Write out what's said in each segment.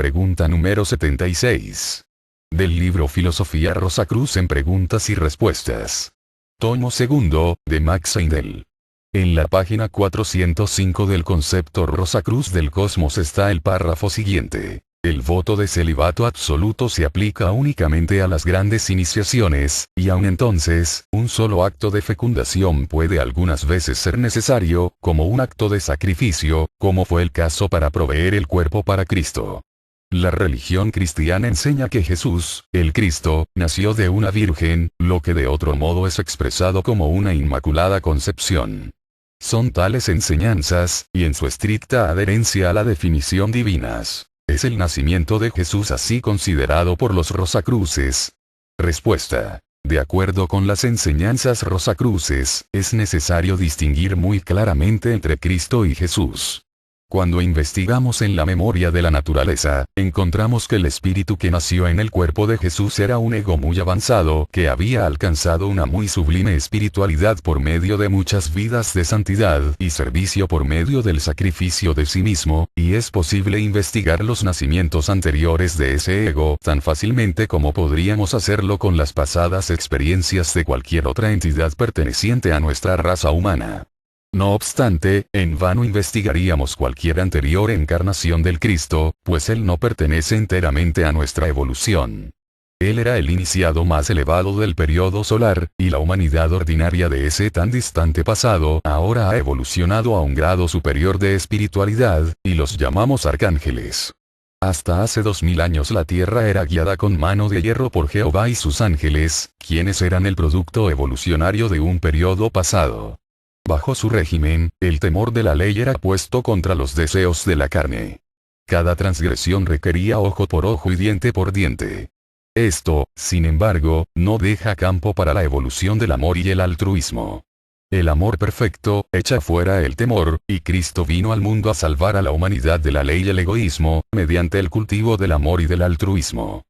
Pregunta número 76. Del libro Filosofía Rosacruz en Preguntas y Respuestas. Tomo segundo, de Max Heindel. En la página 405 del concepto Rosacruz del cosmos está el párrafo siguiente. El voto de celibato absoluto se aplica únicamente a las grandes iniciaciones, y aun entonces, un solo acto de fecundación puede algunas veces ser necesario, como un acto de sacrificio, como fue el caso para proveer el cuerpo para Cristo. La religión cristiana enseña que Jesús, el Cristo, nació de una virgen, lo que de otro modo es expresado como una inmaculada concepción. Son tales enseñanzas, y en su estricta adherencia a la definición divinas. ¿Es el nacimiento de Jesús así considerado por los Rosacruces? Respuesta. De acuerdo con las enseñanzas Rosacruces, es necesario distinguir muy claramente entre Cristo y Jesús. Cuando investigamos en la memoria de la naturaleza, encontramos que el espíritu que nació en el cuerpo de Jesús era un ego muy avanzado, que había alcanzado una muy sublime espiritualidad por medio de muchas vidas de santidad y servicio por medio del sacrificio de sí mismo, y es posible investigar los nacimientos anteriores de ese ego tan fácilmente como podríamos hacerlo con las pasadas experiencias de cualquier otra entidad perteneciente a nuestra raza humana. No obstante, en vano investigaríamos cualquier anterior encarnación del Cristo, pues Él no pertenece enteramente a nuestra evolución. Él era el iniciado más elevado del periodo solar, y la humanidad ordinaria de ese tan distante pasado ahora ha evolucionado a un grado superior de espiritualidad, y los llamamos arcángeles. Hasta hace 2000 años la Tierra era guiada con mano de hierro por Jehová y sus ángeles, quienes eran el producto evolucionario de un periodo pasado. Bajo su régimen, el temor de la ley era puesto contra los deseos de la carne. Cada transgresión requería ojo por ojo y diente por diente. Esto, sin embargo, no deja campo para la evolución del amor y el altruismo. El amor perfecto echa fuera el temor, y Cristo vino al mundo a salvar a la humanidad de la ley y el egoísmo, mediante el cultivo del amor y del altruismo.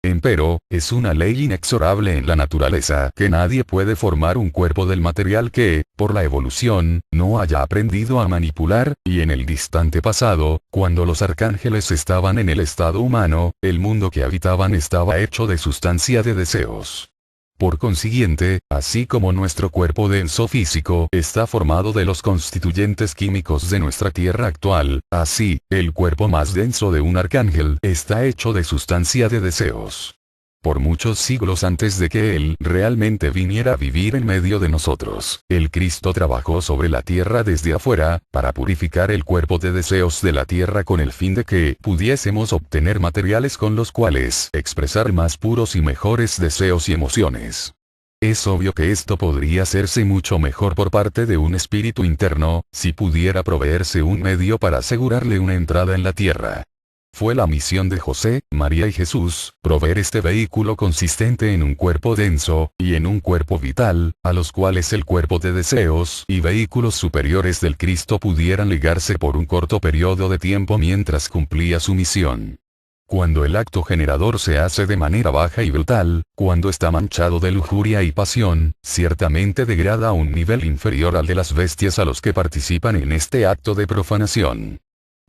Empero, es una ley inexorable en la naturaleza que nadie puede formar un cuerpo del material que, por la evolución, no haya aprendido a manipular, y en el distante pasado, cuando los arcángeles estaban en el estado humano, el mundo que habitaban estaba hecho de sustancia de deseos. Por consiguiente, así como nuestro cuerpo denso físico está formado de los constituyentes químicos de nuestra Tierra actual, así, el cuerpo más denso de un arcángel está hecho de sustancia de deseos. Por muchos siglos antes de que Él realmente viniera a vivir en medio de nosotros, el Cristo trabajó sobre la tierra desde afuera, para purificar el cuerpo de deseos de la tierra con el fin de que pudiésemos obtener materiales con los cuales expresar más puros y mejores deseos y emociones. Es obvio que esto podría hacerse mucho mejor por parte de un espíritu interno, si pudiera proveerse un medio para asegurarle una entrada en la tierra. Fue la misión de José, María y Jesús, proveer este vehículo consistente en un cuerpo denso, y en un cuerpo vital, a los cuales el cuerpo de deseos y vehículos superiores del Cristo pudieran ligarse por un corto periodo de tiempo mientras cumplía su misión. Cuando el acto generador se hace de manera baja y brutal, cuando está manchado de lujuria y pasión, ciertamente degrada a un nivel inferior al de las bestias a los que participan en este acto de profanación.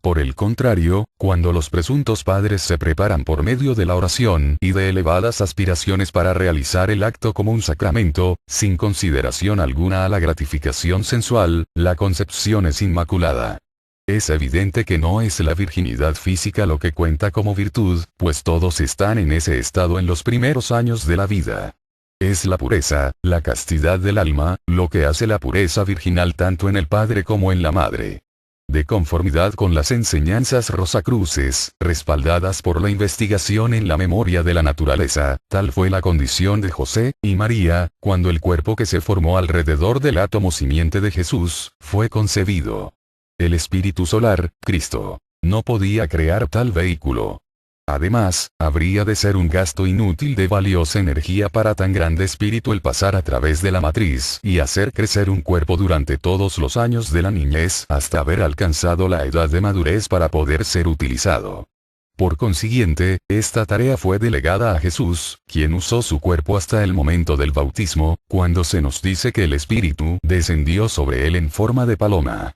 Por el contrario, cuando los presuntos padres se preparan por medio de la oración y de elevadas aspiraciones para realizar el acto como un sacramento, sin consideración alguna a la gratificación sensual, la concepción es inmaculada. Es evidente que no es la virginidad física lo que cuenta como virtud, pues todos están en ese estado en los primeros años de la vida. Es la pureza, la castidad del alma, lo que hace la pureza virginal tanto en el padre como en la madre. De conformidad con las enseñanzas rosacruces, respaldadas por la investigación en la memoria de la naturaleza, tal fue la condición de José y María, cuando el cuerpo que se formó alrededor del átomo simiente de Jesús, fue concebido. El espíritu solar, Cristo, no podía crear tal vehículo. Además, habría de ser un gasto inútil de valiosa energía para tan grande espíritu el pasar a través de la matriz y hacer crecer un cuerpo durante todos los años de la niñez hasta haber alcanzado la edad de madurez para poder ser utilizado. Por consiguiente, esta tarea fue delegada a Jesús, quien usó su cuerpo hasta el momento del bautismo, cuando se nos dice que el Espíritu descendió sobre él en forma de paloma.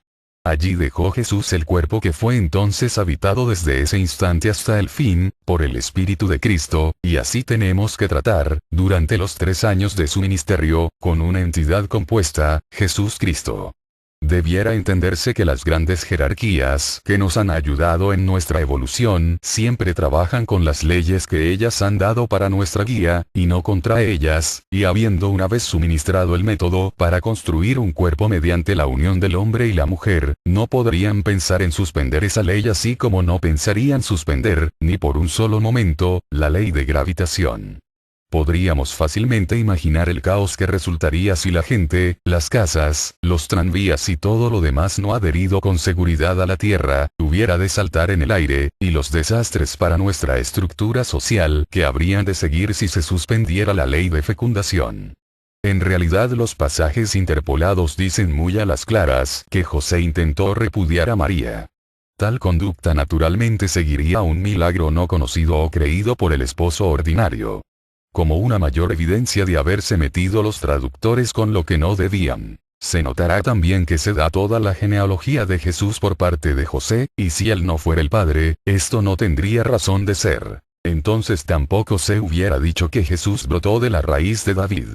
Allí dejó Jesús el cuerpo que fue entonces habitado desde ese instante hasta el fin, por el Espíritu de Cristo, y así tenemos que tratar, durante los 3 años de su ministerio, con una entidad compuesta, Jesús Cristo. Debiera entenderse que las grandes jerarquías que nos han ayudado en nuestra evolución siempre trabajan con las leyes que ellas han dado para nuestra guía, y no contra ellas, y habiendo una vez suministrado el método para construir un cuerpo mediante la unión del hombre y la mujer, no podrían pensar en suspender esa ley así como no pensarían suspender, ni por un solo momento, la ley de gravitación. Podríamos fácilmente imaginar el caos que resultaría si la gente, las casas, los tranvías y todo lo demás no adherido con seguridad a la Tierra, hubiera de saltar en el aire, y los desastres para nuestra estructura social que habrían de seguir si se suspendiera la ley de fecundación. En realidad los pasajes interpolados dicen muy a las claras que José intentó repudiar a María. Tal conducta naturalmente seguiría un milagro no conocido o creído por el esposo ordinario. Como una mayor evidencia de haberse metido los traductores con lo que no debían. Se notará también que se da toda la genealogía de Jesús por parte de José, y si él no fuera el padre, esto no tendría razón de ser. Entonces tampoco se hubiera dicho que Jesús brotó de la raíz de David.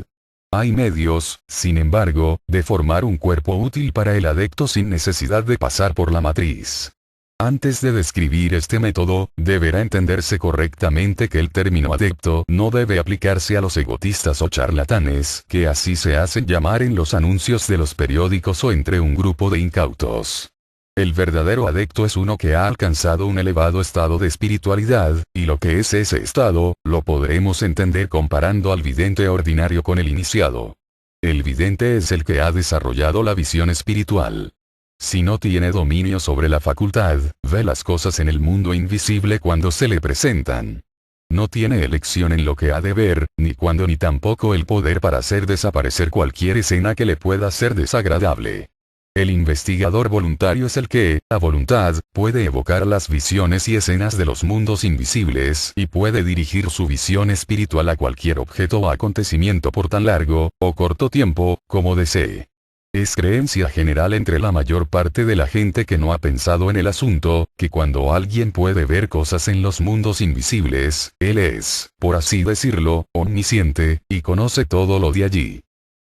Hay medios, sin embargo, de formar un cuerpo útil para el adepto sin necesidad de pasar por la matriz. Antes de describir este método, deberá entenderse correctamente que el término adepto no debe aplicarse a los egotistas o charlatanes, que así se hacen llamar en los anuncios de los periódicos o entre un grupo de incautos. El verdadero adepto es uno que ha alcanzado un elevado estado de espiritualidad, y lo que es ese estado, lo podremos entender comparando al vidente ordinario con el iniciado. El vidente es el que ha desarrollado la visión espiritual. Si no tiene dominio sobre la facultad, ve las cosas en el mundo invisible cuando se le presentan. No tiene elección en lo que ha de ver, ni cuándo ni tampoco el poder para hacer desaparecer cualquier escena que le pueda ser desagradable. El investigador voluntario es el que, a voluntad, puede evocar las visiones y escenas de los mundos invisibles y puede dirigir su visión espiritual a cualquier objeto o acontecimiento por tan largo, o corto tiempo, como desee. Es creencia general entre la mayor parte de la gente que no ha pensado en el asunto, que cuando alguien puede ver cosas en los mundos invisibles, él es, por así decirlo, omnisciente, y conoce todo lo de allí.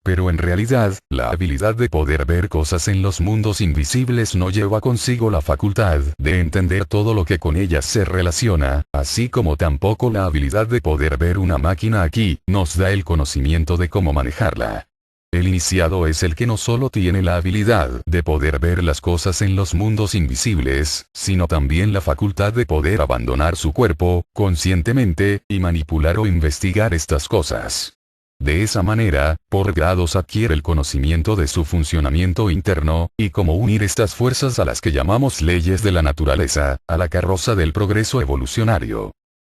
Pero en realidad, la habilidad de poder ver cosas en los mundos invisibles no lleva consigo la facultad de entender todo lo que con ellas se relaciona, así como tampoco la habilidad de poder ver una máquina aquí, nos da el conocimiento de cómo manejarla. El iniciado es el que no solo tiene la habilidad de poder ver las cosas en los mundos invisibles, sino también la facultad de poder abandonar su cuerpo, conscientemente, y manipular o investigar estas cosas. De esa manera, por grados adquiere el conocimiento de su funcionamiento interno, y cómo unir estas fuerzas a las que llamamos leyes de la naturaleza, a la carroza del progreso evolucionario.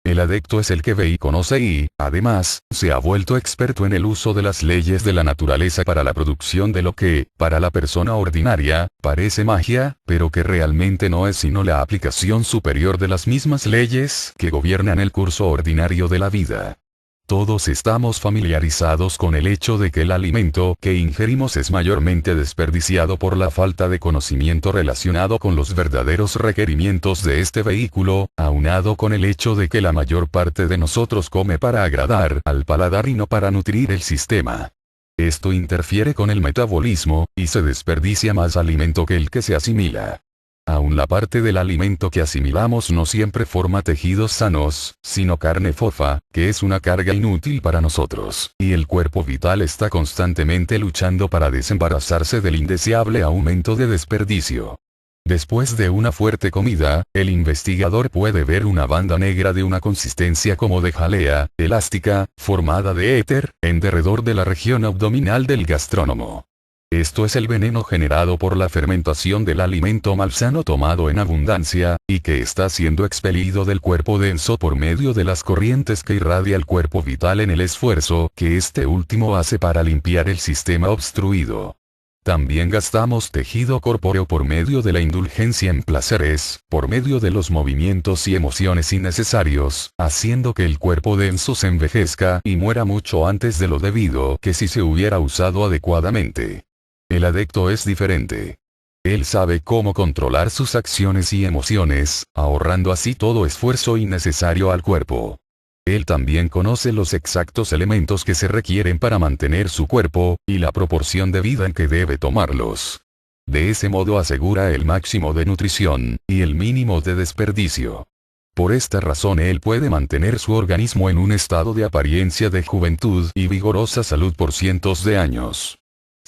El adepto es el que ve y conoce y, además, se ha vuelto experto en el uso de las leyes de la naturaleza para la producción de lo que, para la persona ordinaria, parece magia, pero que realmente no es sino la aplicación superior de las mismas leyes que gobiernan el curso ordinario de la vida. Todos estamos familiarizados con el hecho de que el alimento que ingerimos es mayormente desperdiciado por la falta de conocimiento relacionado con los verdaderos requerimientos de este vehículo, aunado con el hecho de que la mayor parte de nosotros come para agradar al paladar y no para nutrir el sistema. Esto interfiere con el metabolismo, y se desperdicia más alimento que el que se asimila. Aún la parte del alimento que asimilamos no siempre forma tejidos sanos, sino carne fofa, que es una carga inútil para nosotros, y el cuerpo vital está constantemente luchando para desembarazarse del indeseable aumento de desperdicio. Después de una fuerte comida, el investigador puede ver una banda negra de una consistencia como de jalea, elástica, formada de éter, en derredor de la región abdominal del gastrónomo. Esto es el veneno generado por la fermentación del alimento malsano tomado en abundancia, y que está siendo expelido del cuerpo denso por medio de las corrientes que irradia el cuerpo vital en el esfuerzo que este último hace para limpiar el sistema obstruido. También gastamos tejido corpóreo por medio de la indulgencia en placeres, por medio de los movimientos y emociones innecesarios, haciendo que el cuerpo denso se envejezca y muera mucho antes de lo debido que si se hubiera usado adecuadamente. El adepto es diferente. Él sabe cómo controlar sus acciones y emociones, ahorrando así todo esfuerzo innecesario al cuerpo. Él también conoce los exactos elementos que se requieren para mantener su cuerpo, y la proporción de vida en que debe tomarlos. De ese modo asegura el máximo de nutrición, y el mínimo de desperdicio. Por esta razón él puede mantener su organismo en un estado de apariencia de juventud y vigorosa salud por cientos de años.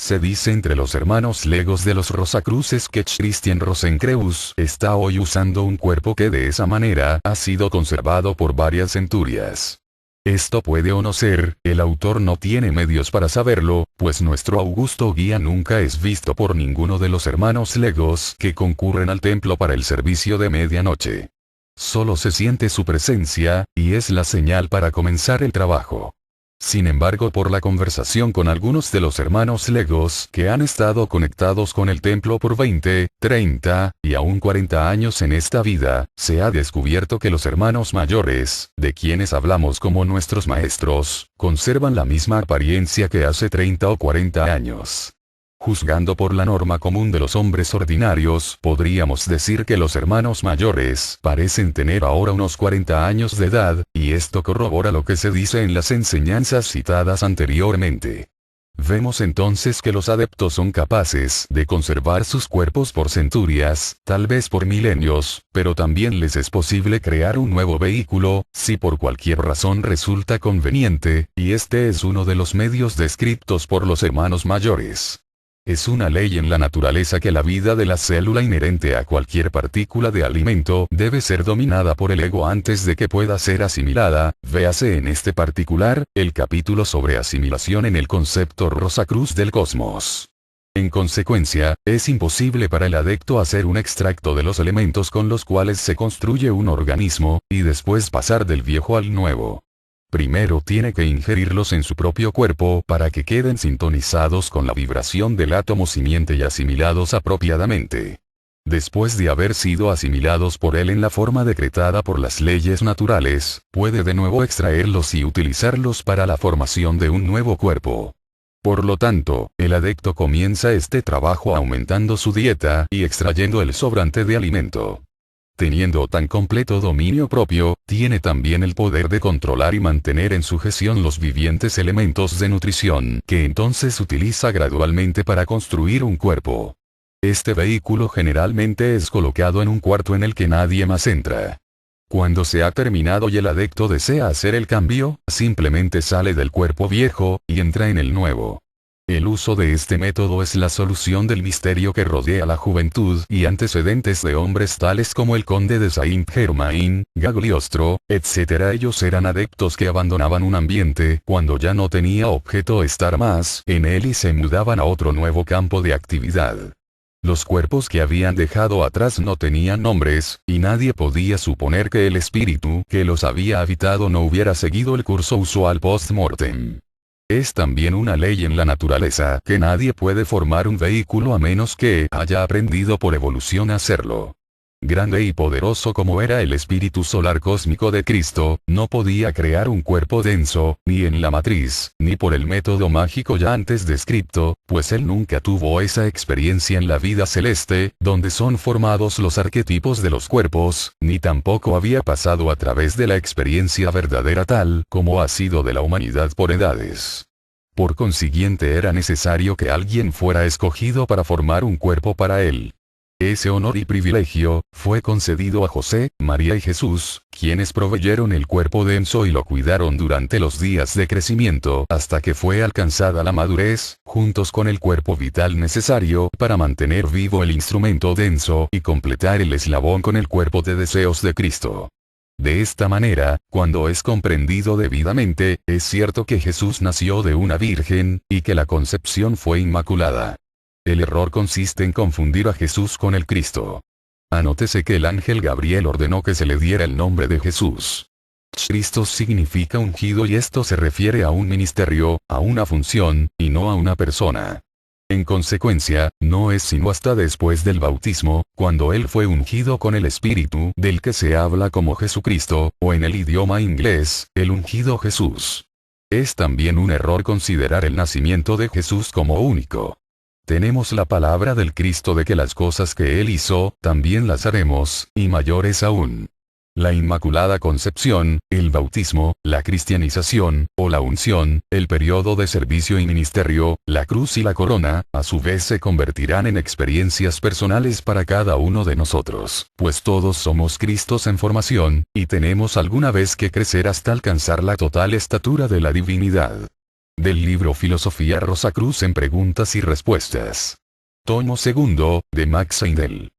Se dice entre los hermanos legos de los Rosacruces que Christian Rosenkreuz está hoy usando un cuerpo que de esa manera ha sido conservado por varias centurias. Esto puede o no ser, el autor no tiene medios para saberlo, pues nuestro augusto guía nunca es visto por ninguno de los hermanos legos que concurren al templo para el servicio de medianoche. Solo se siente su presencia, y es la señal para comenzar el trabajo. Sin embargo, por la conversación con algunos de los hermanos legos que han estado conectados con el templo por 20, 30, y aún 40 años en esta vida, se ha descubierto que los hermanos mayores, de quienes hablamos como nuestros maestros, conservan la misma apariencia que hace 30 o 40 años. Juzgando por la norma común de los hombres ordinarios, podríamos decir que los hermanos mayores parecen tener ahora unos 40 años de edad, y esto corrobora lo que se dice en las enseñanzas citadas anteriormente. Vemos entonces que los adeptos son capaces de conservar sus cuerpos por centurias, tal vez por milenios, pero también les es posible crear un nuevo vehículo, si por cualquier razón resulta conveniente, y este es uno de los medios descritos por los hermanos mayores. Es una ley en la naturaleza que la vida de la célula inherente a cualquier partícula de alimento debe ser dominada por el ego antes de que pueda ser asimilada. Véase en este particular, el capítulo sobre asimilación en el concepto Rosacruz del cosmos. En consecuencia, es imposible para el adepto hacer un extracto de los elementos con los cuales se construye un organismo, y después pasar del viejo al nuevo. Primero tiene que ingerirlos en su propio cuerpo para que queden sintonizados con la vibración del átomo simiente y asimilados apropiadamente. Después de haber sido asimilados por él en la forma decretada por las leyes naturales, puede de nuevo extraerlos y utilizarlos para la formación de un nuevo cuerpo. Por lo tanto, el adepto comienza este trabajo aumentando su dieta y extrayendo el sobrante de alimento. Teniendo tan completo dominio propio, tiene también el poder de controlar y mantener en sujeción los vivientes elementos de nutrición que entonces utiliza gradualmente para construir un cuerpo. Este vehículo generalmente es colocado en un cuarto en el que nadie más entra. Cuando se ha terminado y el adepto desea hacer el cambio, simplemente sale del cuerpo viejo y entra en el nuevo. El uso de este método es la solución del misterio que rodea la juventud y antecedentes de hombres tales como el conde de Saint-Germain, Gagliostro, etc. Ellos eran adeptos que abandonaban un ambiente cuando ya no tenía objeto estar más en él y se mudaban a otro nuevo campo de actividad. Los cuerpos que habían dejado atrás no tenían nombres, y nadie podía suponer que el espíritu que los había habitado no hubiera seguido el curso usual post-mortem. Es también una ley en la naturaleza que nadie puede formar un vehículo a menos que haya aprendido por evolución a hacerlo. Grande y poderoso como era el espíritu solar cósmico de Cristo, no podía crear un cuerpo denso, ni en la matriz, ni por el método mágico ya antes descrito, pues él nunca tuvo esa experiencia en la vida celeste, donde son formados los arquetipos de los cuerpos, ni tampoco había pasado a través de la experiencia verdadera tal como ha sido de la humanidad por edades. Por consiguiente era necesario que alguien fuera escogido para formar un cuerpo para él. Ese honor y privilegio fue concedido a José, María y Jesús, quienes proveyeron el cuerpo denso y lo cuidaron durante los días de crecimiento hasta que fue alcanzada la madurez, juntos con el cuerpo vital necesario para mantener vivo el instrumento denso y completar el eslabón con el cuerpo de deseos de Cristo. De esta manera, cuando es comprendido debidamente, es cierto que Jesús nació de una virgen, y que la concepción fue inmaculada. El error consiste en confundir a Jesús con el Cristo. Anótese que el ángel Gabriel ordenó que se le diera el nombre de Jesús. Cristo significa ungido y esto se refiere a un ministerio, a una función, y no a una persona. En consecuencia, no es sino hasta después del bautismo, cuando él fue ungido con el Espíritu del que se habla como Jesucristo, o en el idioma inglés, el ungido Jesús. Es también un error considerar el nacimiento de Jesús como único. Tenemos la palabra del Cristo de que las cosas que Él hizo, también las haremos, y mayores aún. La Inmaculada Concepción, el bautismo, la cristianización, o la unción, el periodo de servicio y ministerio, la cruz y la corona, a su vez se convertirán en experiencias personales para cada uno de nosotros, pues todos somos Cristos en formación, y tenemos alguna vez que crecer hasta alcanzar la total estatura de la divinidad. Del libro Filosofía Rosacruz en preguntas y respuestas. Tomo segundo, de Max Heindel.